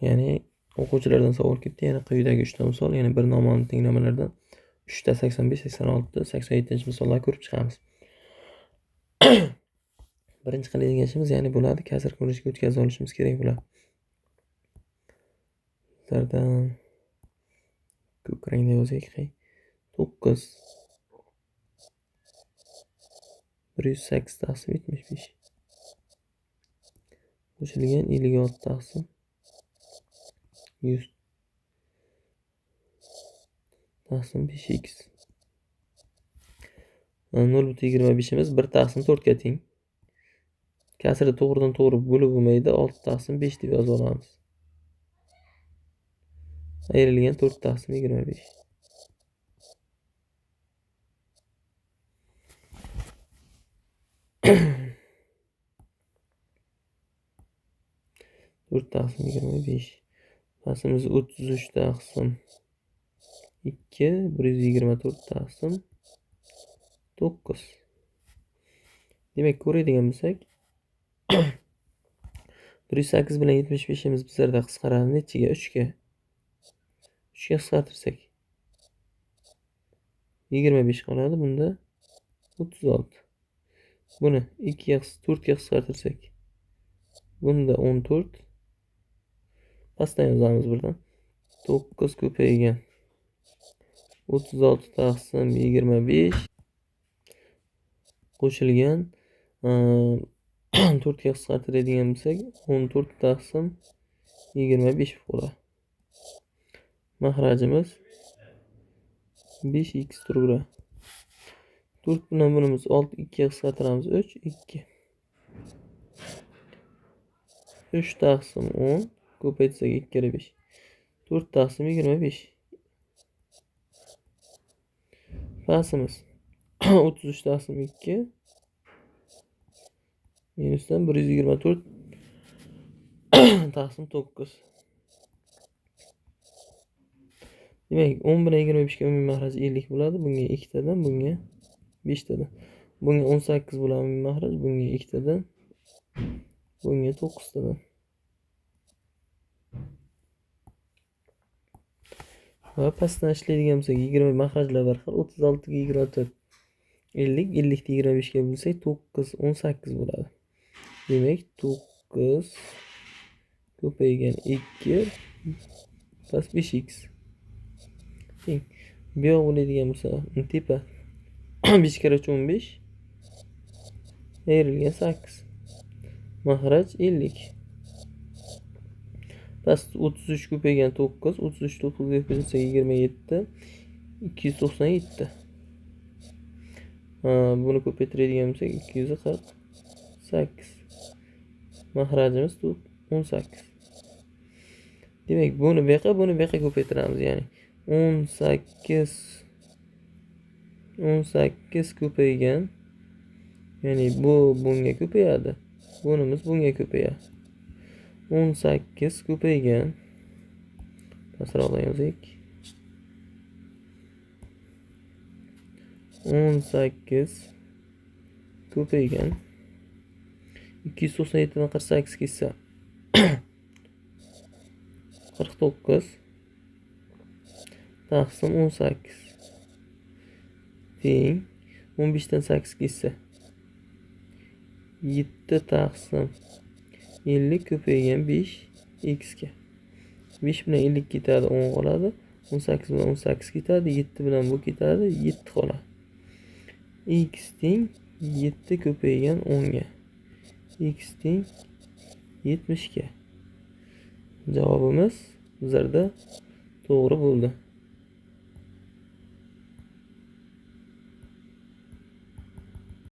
Ya'ni o'quvchilardan savol ketdi. Yana quyidagi 3 ta misol, ya'ni bir noma'lum tenglamalardan 3 ta 85, 86, 87-misollarni ko'rib chiqamiz. Birinchi qiladigan ishimiz ya'ni bo'ladi, kasr ko'rinishga o'tkazib olishimiz kerak bo'ladi. Bizlardan ko'k rangda yozaylik. 9 108 taqsim 75 qo'shilgan 56 taqsim 100 taqsim 5x. 0,25imiz 1 taqsim 4 ga teng. Kasrni to'g'ridan to'g'ri bo'lib bo'lmaydi, 6 taqsim 5 deb yozib olamiz. Ayrilgan 4 taqsim 25. To'rt taqsim 25. Pasimiz 33 taqsim 2, 124 taqsim 9. Demak, ko'radigan bo'lsak, 108 bilan 75imiz bizlarda qisqaradi. Nechiga? 3 ga. 3 ga qisqartirsak 25 qoladi. Bunda 36. Buni 2 ga 4 ga qisqartirsak bunda 14. Pastdan yozamiz birdan. 9 ko'paygan 36 taqsim 25 qo'shilgan 4 ga qisqartiradigan bo'lsak 14 taqsim 25 bo'ladi. Mahrajimiz 5x turibdi. 4 bilan bunimiz 6, 2 ga qisqartiramiz 3, 2. 3 taqsim 10 ko'paytsak 2 kere 5. 4 taqsim 25. Pasimiz 33 taqsim 2 minusdan 124 taqsim 9. Demak, 10 bilan 25 ga umumiy mahraj 50 bo'ladi. Bunga 2 tadan, bunga 5 tadan. Bunga 18 bo'ladi umumiy mahraj, bunga 2 tadan, bunga 9 tadan. Va pastdan ishlaydigan bo'lsak, 20 mahrajlar bir xil. 36 ga 24 50, 50 ga 25 ga bo'lsak 9 18 bo'ladi. Demak, 9 ko'paygan 2 past 5x. Teng. Bu yoq bo'ladigan bo'lsa, tepa 5 kere 15 ayrilgan 8. Mahraj 50. Past 33 ko'paygan 9, 33 9 ga ko'paysa 27, 297. Buni ko'paytiradigan bo'lsak 248. Mahrajimiz 18. Demak, buni bu yoqqa ko'paytiramiz, ya'ni 18 ko'paygan, ya'ni bu bunga ko'payadi. Bunimiz bunga ko'payadi. 18 ko'paygan. Pastroqdan yozaylik. 18 ko'paygan 297 dan 48 ketsa 49 taqsim 18 teng 15 dan 8 ketsa 7 taqsim 50 ko'paygan 5 x ga. 5 bilan 50 ketadi, 10 qoladi. 18 bilan 18 ketadi, 7 bilan bu ketadi, 7 qoladi. X teng 7 ko'paygan 10 ga. X teng 70 ga. Javobimiz bizlarda to'g'ri bo'ldi.